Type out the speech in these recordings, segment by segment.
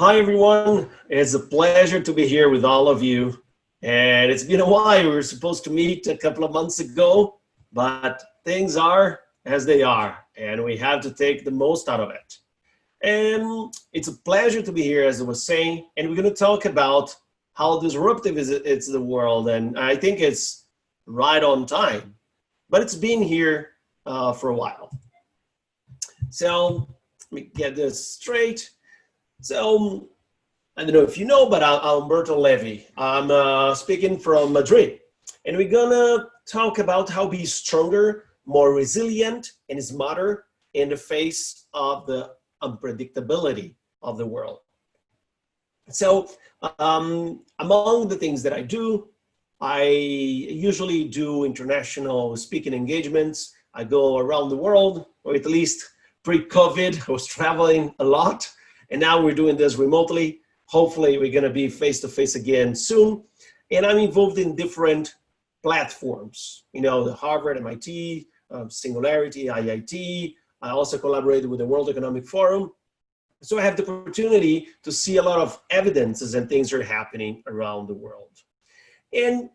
Hi, everyone. It's a pleasure to be here with all of you. And it's been a while. We were supposed to meet a couple of months ago, but things are as they are, and we have to take the most out of it. And it's a pleasure to be here, as I was saying, and we're going to talk about how disruptive it's the world. And I think it's right on time, but it's been here for a while. So let me get this straight. So I don't know if you know, but I'm Alberto Levy. I'm speaking from Madrid, and we're gonna talk about how to be stronger, more resilient, and smarter in the face of the unpredictability of the world. So among the things that I do, I usually do international speaking engagements. I go around the world, or at least pre-COVID, I was traveling a lot. And now we're doing this remotely. Hopefully we're gonna be face-to-face again soon. And I'm involved in different platforms, you know, the Harvard, MIT, Singularity, IIT. I also collaborated with the World Economic Forum. So I have the opportunity to see a lot of evidences and things are happening around the world. And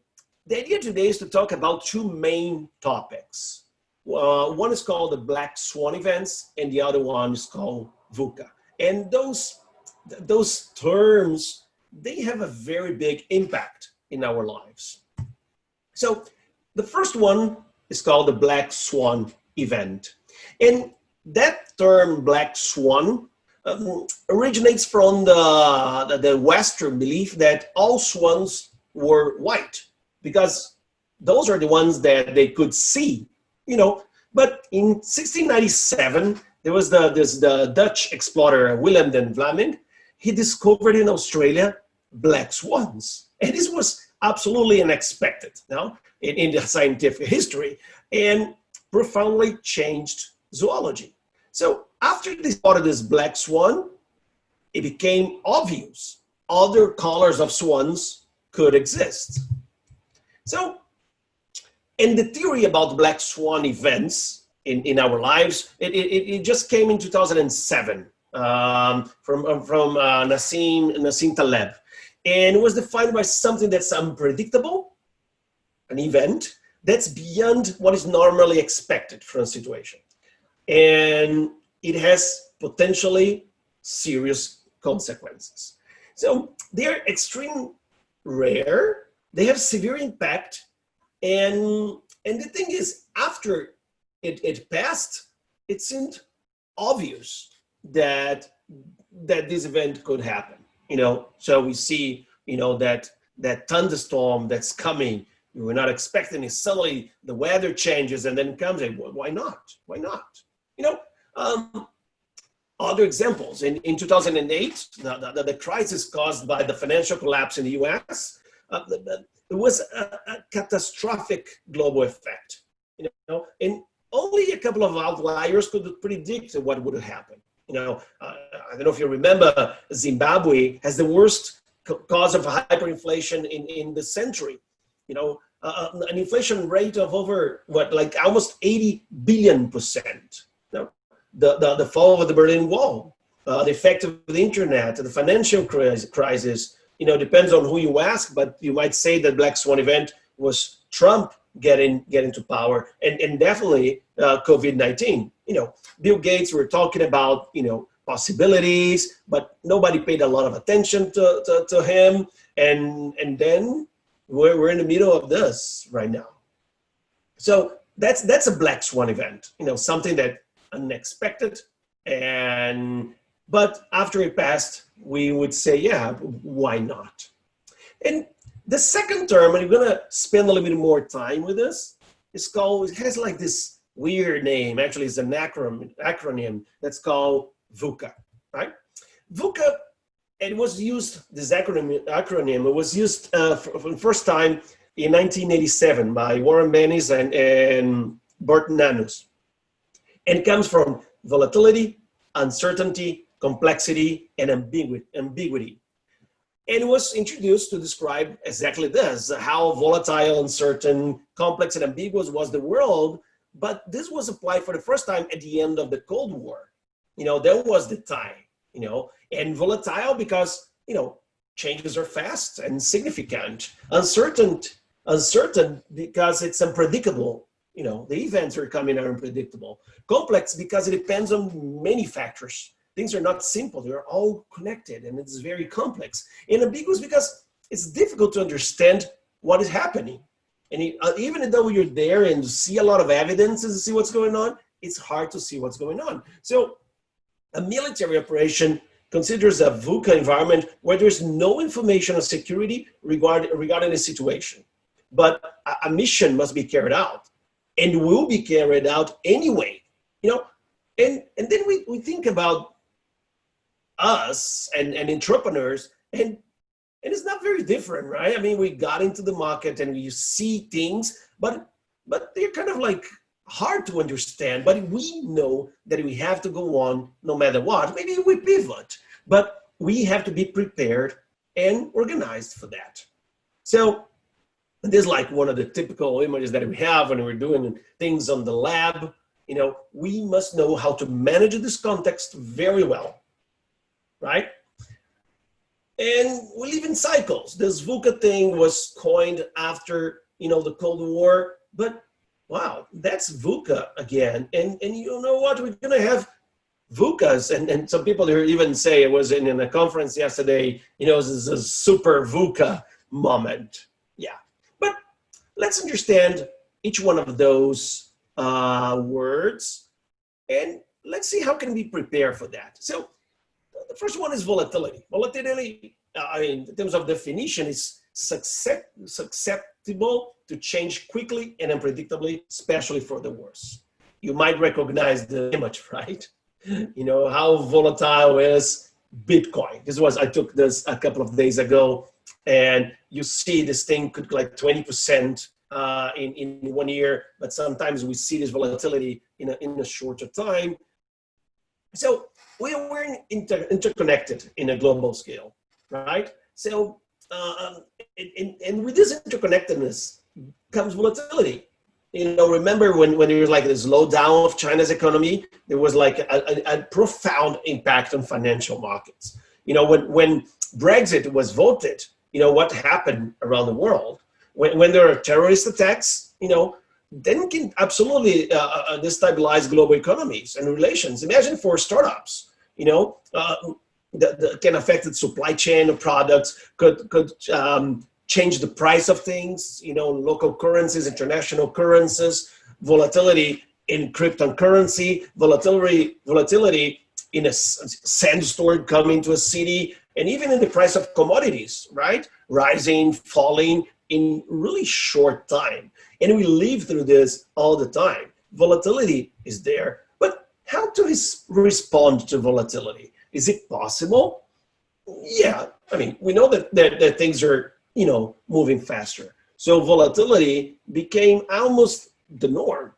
the idea today is to talk about two main topics. One is called the Black Swan events, and the other one is called VUCA. And those terms, they have a very big impact in our lives. So the first one is called the Black Swan event. And that term, Black Swan, originates from the Western belief that all swans were white, because those are the ones that they could see, you know. But in 1697, there was the Dutch explorer, Willem den Vlaming. He discovered in Australia black swans. And this was absolutely unexpected in the scientific history, and profoundly changed zoology. So after they spotted this black swan, it became obvious other colors of swans could exist. So, and the theory about black swan events in our lives, it just came in 2007 from Nassim Taleb. And it was defined by something that's unpredictable, an event that's beyond what is normally expected from a situation. And it has potentially serious consequences. So they're extremely rare, they have severe impact, and the thing is, after it passed, it seemed obvious that this event could happen, you know. So we see, you know, that thunderstorm that's coming, we were not expecting it. Suddenly the weather changes and then comes, and why not? Why not? You know, other examples, in 2008, the crisis caused by the financial collapse in the US, it was a catastrophic global effect, you know, and only a couple of outliers could predict what would happen. You know, I don't know if you remember, Zimbabwe has the worst cause of hyperinflation in the century. You know, an inflation rate of over like almost 80 billion%. You know, the fall of the Berlin Wall, the effect of the internet, the financial crisis. You know, depends on who you ask, but you might say that Black Swan event was Trump getting to power, and definitely COVID-19. You know, Bill Gates were talking about, you know, possibilities, but nobody paid a lot of attention to him. And then we're in the middle of this right now. So that's a Black Swan event, you know, something that unexpected. But after it passed, we would say, yeah, why not? And the second term, and we're gonna spend a little bit more time with this, is called, it has like this weird name. Actually, it's an acronym that's called VUCA, right? VUCA, it was used, this acronym, it was used for the first time in 1987 by Warren Bennis and Bert Nanus. And it comes from volatility, uncertainty, complexity, and ambiguity. And it was introduced to describe exactly this, how volatile, uncertain, complex, and ambiguous was the world. But this was applied for the first time at the end of the Cold War. You know, there was the time, you know, And volatile because, changes are fast and significant. Uncertain because it's unpredictable. The events are coming are unpredictable. Complex because it depends on many factors. Things are not simple. They're all connected and it's very complex. And ambiguous because it's difficult to understand what is happening. And even though you're there and see a lot of evidence to see what's going on, it's hard to see what's going on. So a military operation considers a VUCA environment where there's no information on security regarding the situation. But a mission must be carried out and will be carried out anyway. And then we think about us and entrepreneurs, and it's not very different, right? I mean, we got into the market and we see things, but they're kind of like hard to understand, but we know that we have to go on no matter what. Maybe we pivot, but we have to be prepared and organized for that. So this is like one of the typical images that we have when we're doing things on the lab. We must know how to manage this context very well, right? And we live in cycles. This VUCA thing was coined after, the Cold War, but wow, that's VUCA again. And you know what? We're going to have VUCAs. And some people here even say it was in a conference yesterday, this is a super VUCA moment. Yeah. But let's understand each one of those words. And let's see how can we prepare for that. So the first one is volatility. Volatility, in terms of definition, is susceptible to change quickly and unpredictably, especially for the worse. You might recognize the image, right? How volatile is Bitcoin. I took this a couple of days ago, and you see this thing could like 20% in 1 year, but sometimes we see this volatility in a shorter time. So we're interconnected in a global scale, right? So, and with this interconnectedness comes volatility. Remember when there was like the slowdown of China's economy, there was like a profound impact on financial markets. When Brexit was voted, what happened around the world? When there are terrorist attacks, then can absolutely destabilize global economies and relations. Imagine for startups, that can affect the supply chain of products, could change the price of things, local currencies, international currencies, volatility in cryptocurrency, volatility in a sandstorm coming to a city, and even in the price of commodities, right? Rising, falling in really short time. And we live through this all the time. Volatility is there, but how to respond to volatility? Is it possible? Yeah, I mean, we know that things are, moving faster. So volatility became almost the norm,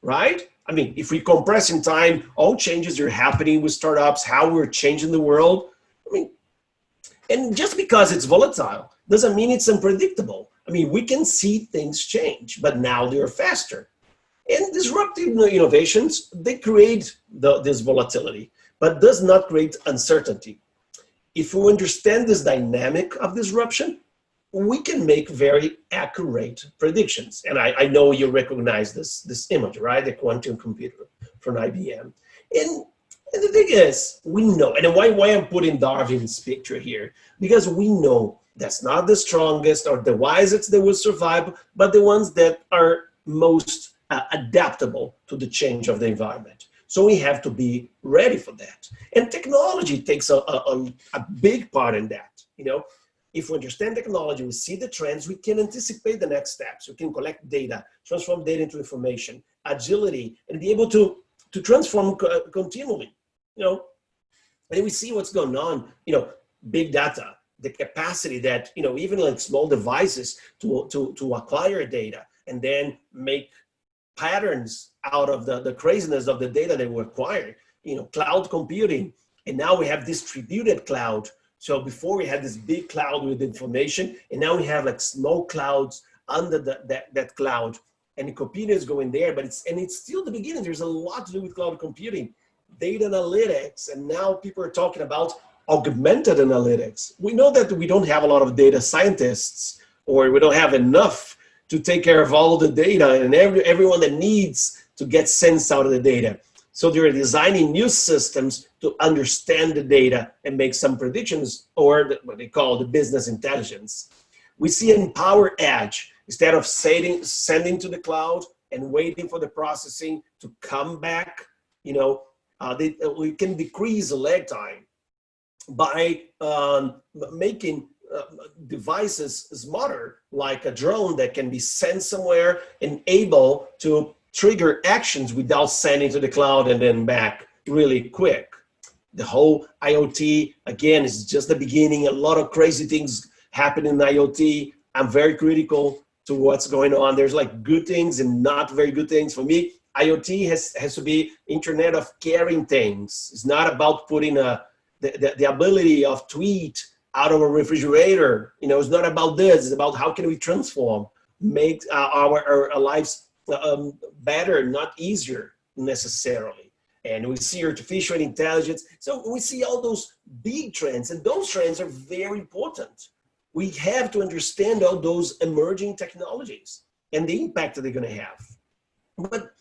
right? I mean, if we compress in time, all changes are happening with startups, how we're changing the world. I mean, and just because it's volatile doesn't mean it's unpredictable. I mean, we can see things change, but now they're faster. And disruptive innovations, they create this volatility, but does not create uncertainty. If we understand this dynamic of disruption, we can make very accurate predictions. And I know you recognize this image, right? The quantum computer from IBM. And the thing is, we know, and why I'm putting Darwin's picture here, because we know that's not the strongest or the wisest that will survive, but the ones that are most adaptable to the change of the environment. So we have to be ready for that. And technology takes a big part in that. If we understand technology, we see the trends, we can anticipate the next steps. We can collect data, transform data into information, agility, and be able to transform continually. And we see what's going on, big data, the capacity that, even like small devices to acquire data and then make patterns out of the craziness of the data that we acquired, cloud computing. And now we have distributed cloud. So before we had this big cloud with information, and now we have like small clouds under that cloud, and the computer is going there, but it's still the beginning. There's a lot to do with cloud computing, data analytics, and now people are talking about augmented analytics. We know that we don't have a lot of data scientists, or we don't have enough to take care of all the data and everyone that needs to get sense out of the data. So they're designing new systems to understand the data and make some predictions, or what they call the business intelligence. We see an empower edge. Instead of sending to the cloud and waiting for the processing to come back, you know, we can decrease the lag time by making devices smarter, like a drone that can be sent somewhere and able to trigger actions without sending to the cloud and then back really quick. The whole IoT, again, is just the beginning. A lot of crazy things happen in IoT. I'm very critical to what's going on. There's like good things and not very good things. For me, IoT has to be Internet of Caring things. It's not about putting the ability of tweet out of a refrigerator. You know, it's not about this. It's about how can we transform, make our lives better, not easier necessarily. And we see artificial intelligence. So we see all those big trends, and those trends are very important. We have to understand all those emerging technologies and the impact that they're going to have. But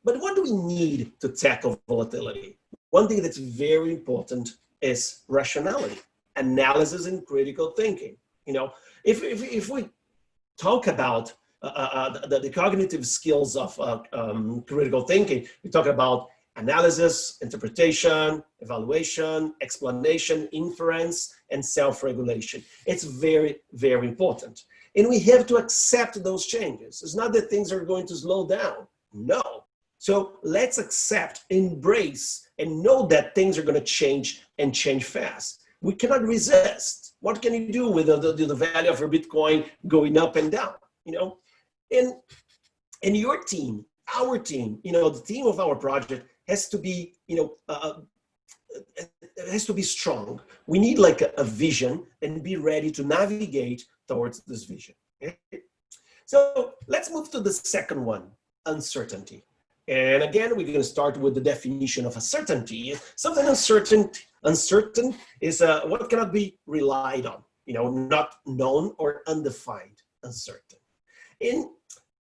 what do we need to tackle volatility? One thing that's very important is rationality, analysis, and critical thinking. You know, if we talk about the cognitive skills of critical thinking, we talk about analysis, interpretation, evaluation, explanation, inference, and self-regulation. It's very, very important. And we have to accept those changes. It's not that things are going to slow down. No. So let's accept, embrace, and know that things are going to change and change fast. We cannot resist. What can you do with the value of your Bitcoin going up and down? You know, and your team, our team, you know, the team of our project has to be, you know, it has to be strong. We need like a vision and be ready to navigate towards this vision. Okay? So let's move to the second one, uncertainty. And again, we're going to start with the definition of uncertainty. Something uncertain is what cannot be relied on, you know, not known or undefined, uncertain. And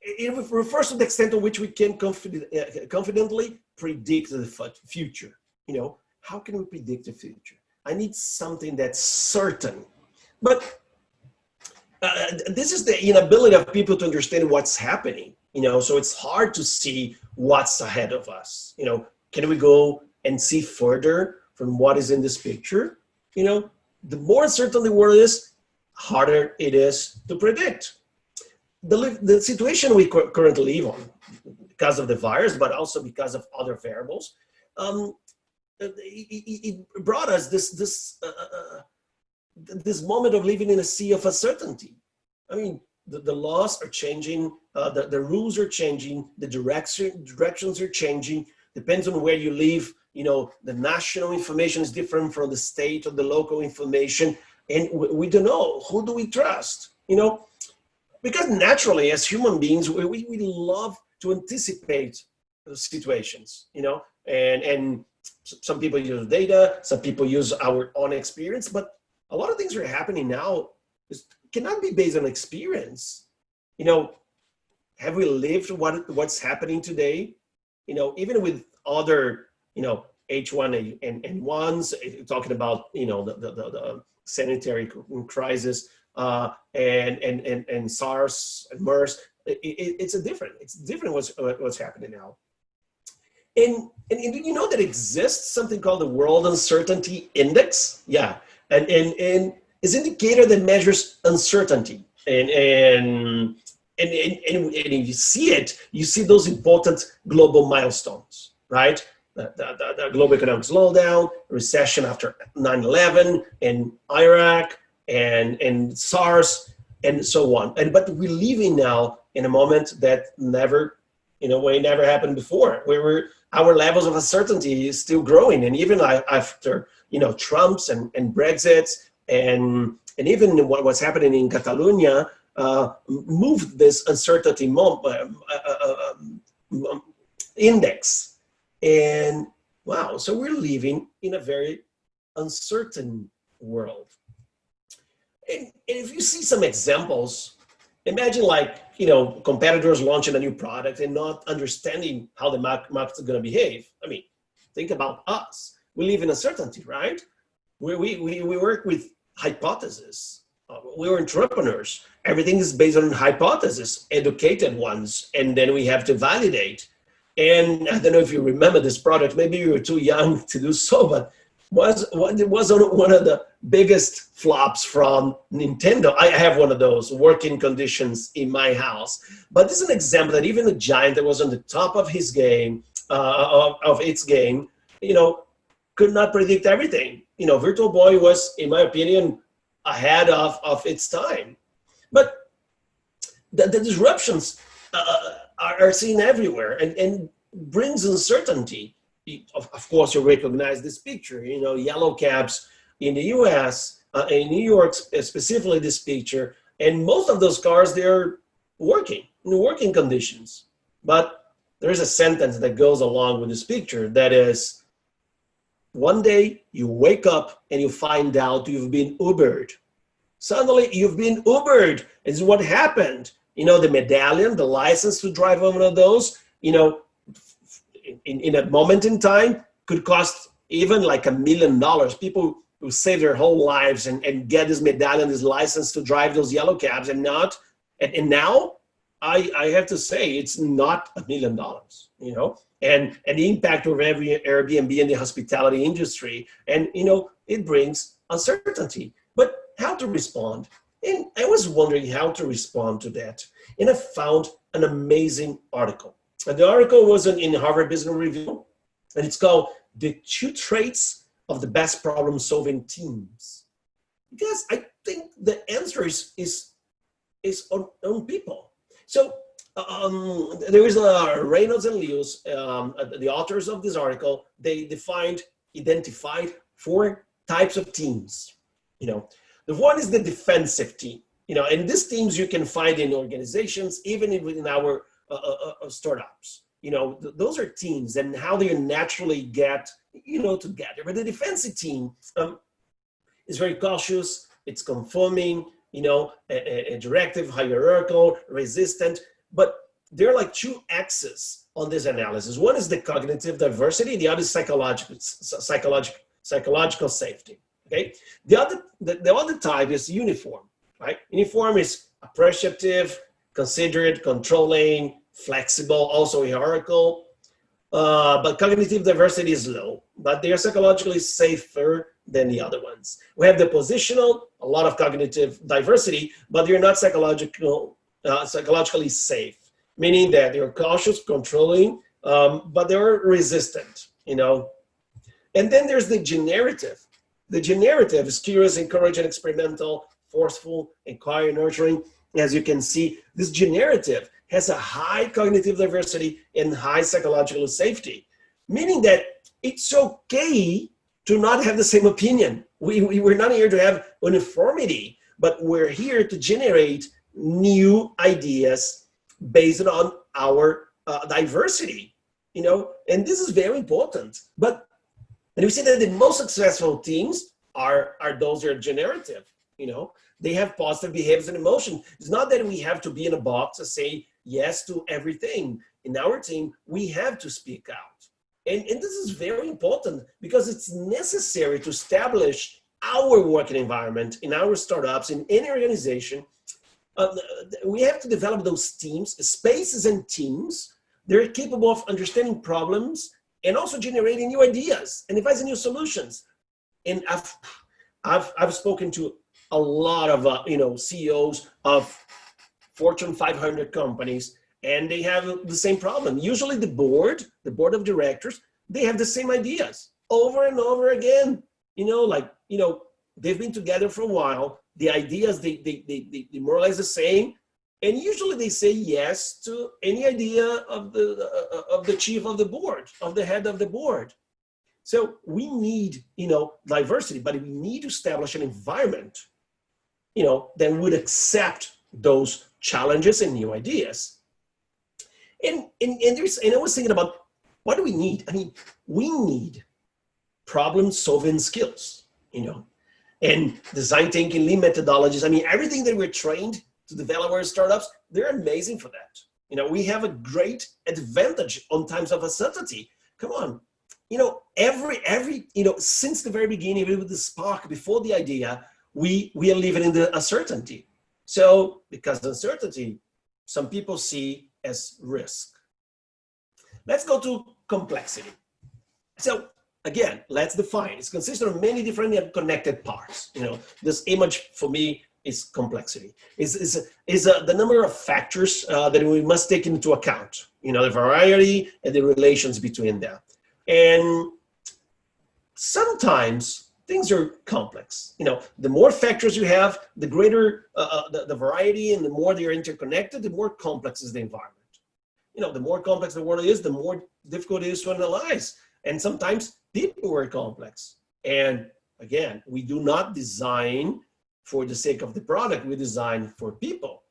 it refers to the extent to which we can confidently predict the future. You know, how can we predict the future? I need something that's certain. But this is the inability of people to understand what's happening. You know, so it's hard to see what's ahead of us. You know, can we go and see further from what is in this picture? You know, the more uncertain the world is, harder it is to predict. The situation we currently live on, because of the virus, but also because of other variables, it brought us this moment of living in a sea of uncertainty. I mean, the laws are changing, the rules are changing, the directions are changing. Depends on where you live. You know, the national information is different from the state or the local information, and we don't know, who do we trust? You know, because naturally, as human beings, we love to anticipate situations, you know, and some people use data, some people use our own experience, but a lot of things are happening now cannot be based on experience. You know, have we lived what's happening today? You know, even with other, you know, H1N1s, talking about, you know, the sanitary crisis, and SARS and MERS, it's different what's happening now. And you know that exists something called the World Uncertainty Index? Yeah, and it's an indicator that measures uncertainty. And if you see it, you see those important global milestones, right? The global economic slowdown, recession after 9/11, and Iraq, and SARS, and so on. But we're living now in a moment that never, in a way, never happened before, where our levels of uncertainty is still growing. And even after, you know, Trump's and Brexit, and even what's happening in Catalonia, moved this uncertainty index. And wow, so we're living in a very uncertain world. And if you see some examples, imagine like, competitors launching a new product and not understanding how the market's going to behave. I mean, think about us. We live in uncertainty, right? We work with hypotheses. We're entrepreneurs. Everything is based on hypotheses, educated ones, and then we have to validate. And I don't know if you remember this product. Maybe you were too young to do so, but it was one of the biggest flops from Nintendo. I have one of those working conditions in my house. But this is an example that even a giant that was on the top of his game, of its game, could not predict everything. Virtual Boy was, in my opinion, ahead of its time. But the disruptions are seen everywhere and brings uncertainty. Of course, you recognize this picture, yellow cabs in the US, in New York, specifically this picture, and most of those cars, they're working, in working conditions. But there's a sentence that goes along with this picture that is, one day you wake up and you find out you've been Ubered. Suddenly you've been Ubered. It's what happened. The medallion, the license to drive one of those, in a moment in time could cost even like $1 million. People who save their whole lives and get this medallion, this license to drive those yellow cabs and now I have to say it's not $1 million, and the impact of every Airbnb in the hospitality industry. And, it brings uncertainty, but how to respond? And I was wondering how to respond to that. And I found an amazing article. And the article was in Harvard Business Review, and it's called The 2 Traits of the Best Problem-Solving Teams. Because I think the answer is on people. So there is Reynolds and Lewis, the authors of this article, they identified 4 types of teams. The one is the defensive team. And these teams you can find in organizations, even within our startups. Those are teams and how they naturally get, together. But the defensive team is very cautious. It's conforming, a directive, hierarchical, resistant. But there are like 2 axes on this analysis. One is the cognitive diversity. The other is psychological safety. Okay. The other type is uniform. Right. Uniform is appreciative, considerate, controlling, flexible, also hierarchical. But cognitive diversity is low, but they are psychologically safer than the other ones. We have the positional, a lot of cognitive diversity, but they're not psychologically safe, meaning that they're cautious, controlling, but they're resistant, And then there's the generative. The generative is curious, encouraging, experimental, forceful, inquiring, nurturing. As you can see, this generative has a high cognitive diversity and high psychological safety, meaning that it's okay to not have the same opinion. We're not here to have uniformity, but we're here to generate new ideas based on our diversity, and this is very important. And we see that the most successful teams are those that are generative. They have positive behaviors and emotion. It's not that we have to be in a box and say yes to everything. In our team, we have to speak out. And this is very important because it's necessary to establish our working environment in our startups, in any organization. We have to develop those teams, spaces and teams. They're capable of understanding problems and also generating new ideas and devising new solutions. And I've spoken to a lot of CEOs of Fortune 500 companies, and they have the same problem. Usually the board of directors, they have the same ideas over and over again. They've been together for a while. The ideas, they more or less the same. And usually they say yes to any idea of the chief of the board, of the head of the board. So we need, diversity, but we need to establish an environment, that would accept those challenges and new ideas. And I was thinking about, what do we need? I mean, we need problem-solving skills. and design thinking, lean methodologies. I mean, everything that we're trained to develop our startups, they're amazing for that. We have a great advantage on times of uncertainty. Come on, since the very beginning, with the spark, before the idea, we are living in the uncertainty. So because uncertainty, some people see as risk. Let's go to complexity. So again, let's define. It's consistent of many different connected parts. This image for me is complexity. Is the number of factors that we must take into account. The variety and the relations between them. And sometimes things are complex. The more factors you have, the greater the variety, and the more they are interconnected, the more complex is the environment. The more complex the world is, the more difficult it is to analyze. And sometimes people are complex. And again, we do not design for the sake of the product, we design for people.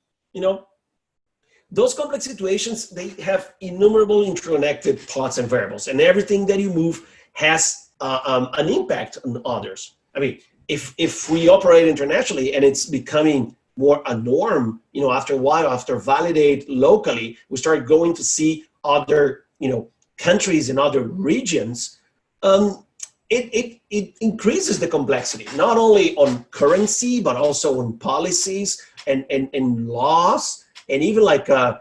Those complex situations, they have innumerable interconnected parts and variables, and everything that you move has an impact on others. I mean, if we operate internationally and it's becoming more a norm, after a while, after validate locally, we start going to see other, countries and other regions, it increases the complexity, not only on currency, but also on policies and laws, and even like a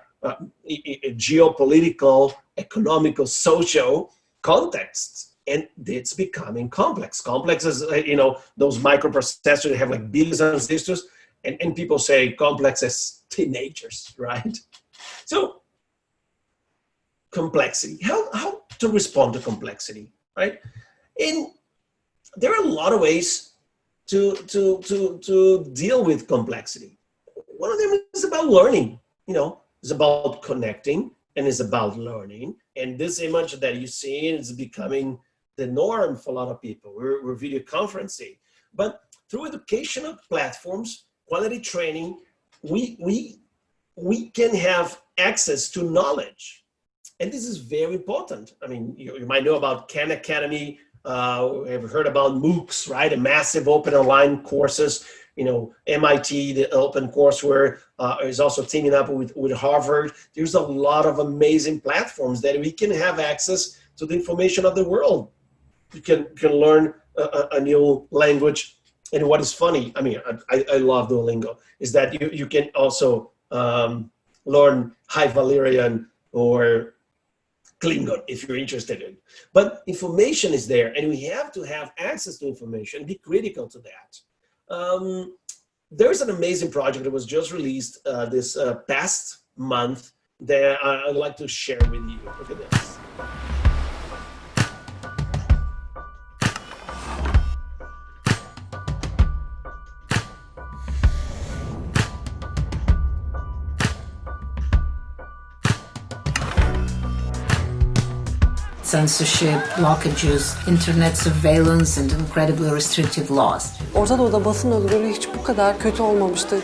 geopolitical, economical, social contexts. And it's becoming complex. Complex is, those microprocessors that have like billions of transistors, and people say complex as teenagers, right? So complexity, how to respond to complexity, right? And there are a lot of ways to deal with complexity. One of them is about learning, it's about connecting and it's about learning. And this image that you see is becoming the norm for a lot of people. We're video conferencing, but through educational platforms, quality training, we can have access to knowledge. And this is very important. I mean, you might know about Khan Academy, have heard about MOOCs, right? A massive open online courses. MIT, the open courseware, is also teaming up with Harvard. There's a lot of amazing platforms that we can have access to the information of the world. You can learn a new language. And what is funny, I mean, I love Duolingo, is that you can also learn High Valyrian or Klingon if you're interested in. But information is there, and we have to have access to information, be critical to that. There's an amazing project that was just released this past month that I'd like to share with you. Look at this. Censorship, blockages, internet surveillance, and incredibly restrictive laws. Orta Doğu'da basın özgürlüğü hiç bu kadar kötü olmamıştı.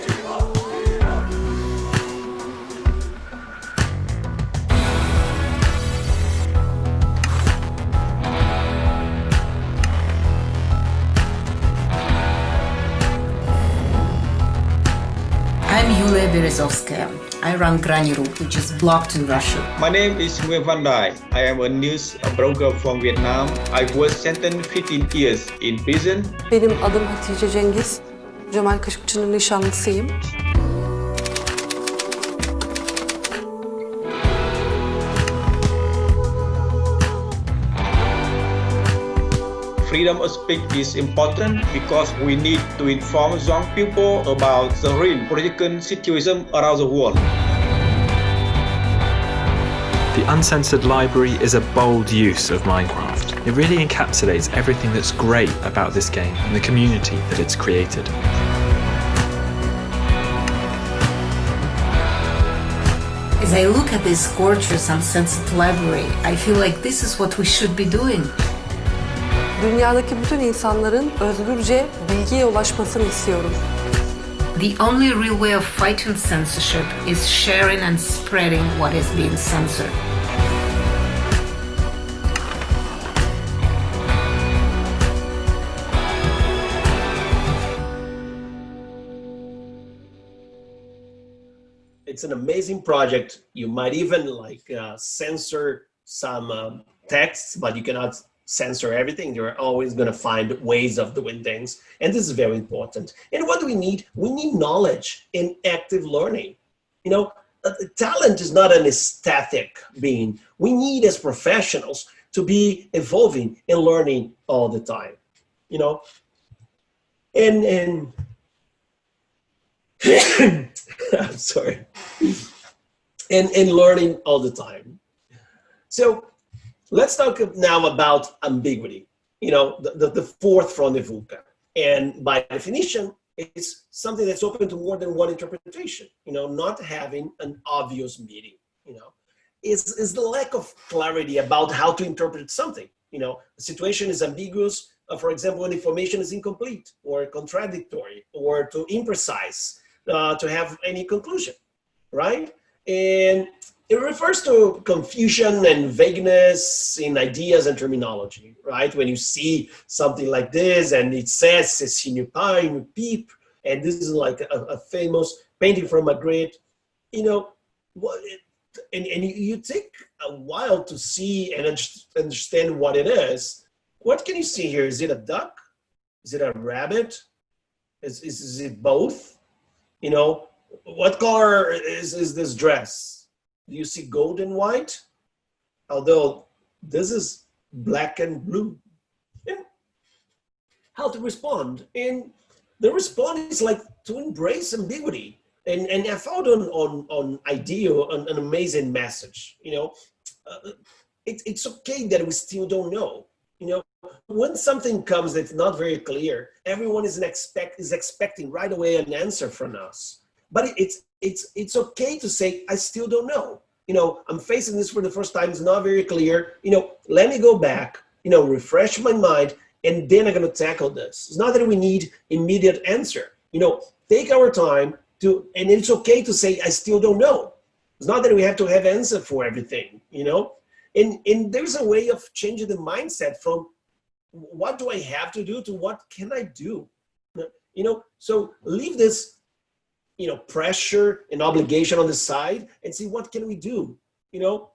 I'm Yulia Berezovskaya. I run Granny.ru, which is blocked in Russia. My name is Nguyen Van Dai. I am a news broker from Vietnam. I was sentenced 15 years in prison. Benim adım Hatice Cengiz. Cemal Kaşıkçı'nın nişanlısıyım. Freedom of speech is important because we need to inform young people about the real political situation around the world. The Uncensored Library is a bold use of Minecraft. It really encapsulates everything that's great about this game and the community that it's created. As I look at this gorgeous Uncensored Library, I feel like this is what we should be doing. Dünyadaki bütün insanların özgürce bilgiye ulaşmasını istiyorum. The only real way of fighting censorship is sharing and spreading what is being censored. It's an amazing project. You might even like censor some texts, but you cannot censor everything. You're always going to find ways of doing things. And this is very important. And what do we need? We need knowledge and active learning. You know, talent is not an static being. We need as professionals to be evolving and learning all the time, you know, and I'm sorry, and learning all the time. So let's talk now about ambiguity, you know, the fourth from the VUCA. And by definition, it's something that's open to more than one interpretation, you know, not having an obvious meaning, you know, is the lack of clarity about how to interpret something. You know, the situation is ambiguous, for example, when information is incomplete or contradictory or too imprecise to have any conclusion, right? And it refers to confusion and vagueness in ideas and terminology, right? When you see something like this and it says "c'est une pipe," and this is like a famous painting from Madrid, you know, and you take a while to see and understand what it is. What can you see here? Is it a duck? Is it a rabbit? Is it both? You know, what color is this dress? Do you see gold and white? Although this is black and blue. Yeah. How to respond? And the response is like to embrace ambiguity. And I found on IDEO an amazing message. You know, it's okay that we still don't know. You know, when something comes that's not very clear, everyone is expecting right away an answer from us. But it's okay to say, I still don't know. You know, I'm facing this for the first time. It's not very clear. You know, let me go back, you know, refresh my mind, and then I'm going to tackle this. It's not that we need immediate answer. You know, take our time to, and it's okay to say, I still don't know. It's not that we have to have answer for everything, you know. And there's a way of changing the mindset from what do I have to do to what can I do? You know, so leave this, you know, pressure and obligation on the side and see what can we do. You know,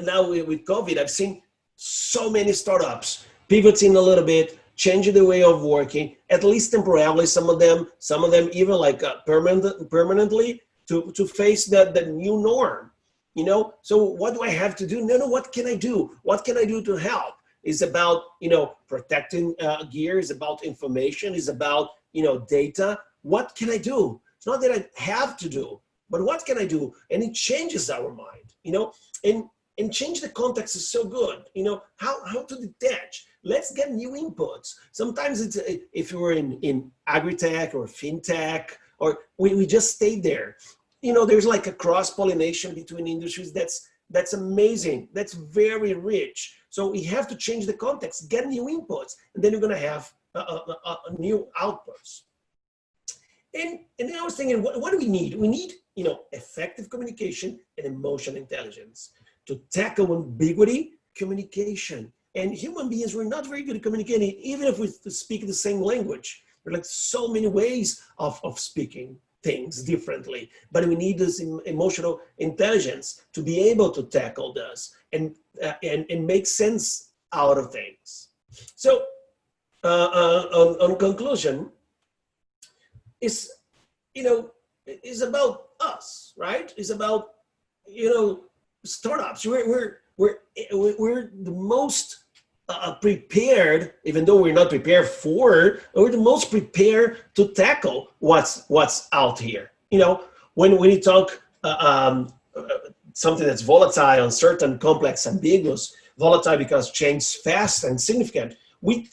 now with COVID, I've seen so many startups pivoting a little bit, changing the way of working, at least temporarily, some of them even like permanently to face the new norm. You know, so what do I have to do? No, what can I do? What can I do to help? It's about, you know, protecting gear, it's about information, it's about, you know, data. What can I do? It's not that I have to do, but what can I do? And it changes our mind, you know, and change the context is so good. You know, how to detach. Let's get new inputs. Sometimes it's, if you're in agri-tech or fintech, or we just stay there. You know, there's like a cross-pollination between industries that's amazing. That's very rich. So we have to change the context, get new inputs, and then you're going to have new outputs. And then I was thinking, what do we need? We need, you know, effective communication and emotional intelligence to tackle ambiguity, communication. And human beings, we're not very good at communicating, even if we speak the same language. There are like so many ways of speaking things differently, but we need this emotional intelligence to be able to tackle this and make sense out of things. So on conclusion, is, you know, is about us, right? It's about, you know, startups. We're the most prepared, even though we're not prepared for, we're the most prepared to tackle what's out here. You know, when you talk something that's volatile, uncertain, complex, ambiguous, volatile because change fast and significant, we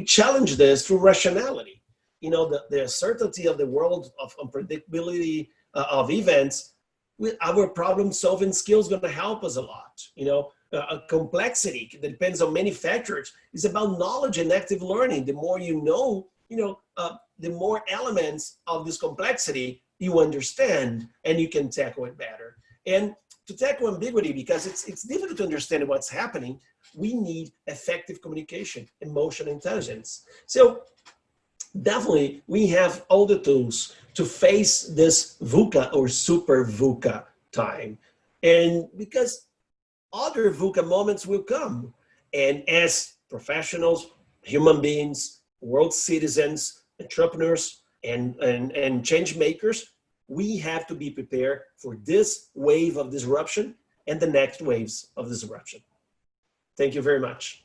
challenge this through rationality. You know, the uncertainty of the world, of unpredictability of events, with our problem-solving skills going to help us a lot. You know, complexity that depends on many factors is about knowledge and active learning. The more you know, the more elements of this complexity you understand, and you can tackle it better. And to tackle ambiguity, because it's difficult to understand what's happening, we need effective communication, emotional intelligence. So definitely, we have all the tools to face this VUCA or super VUCA time. And because other VUCA moments will come. And as professionals, human beings, world citizens, entrepreneurs, and change makers, we have to be prepared for this wave of disruption and the next waves of disruption. Thank you very much.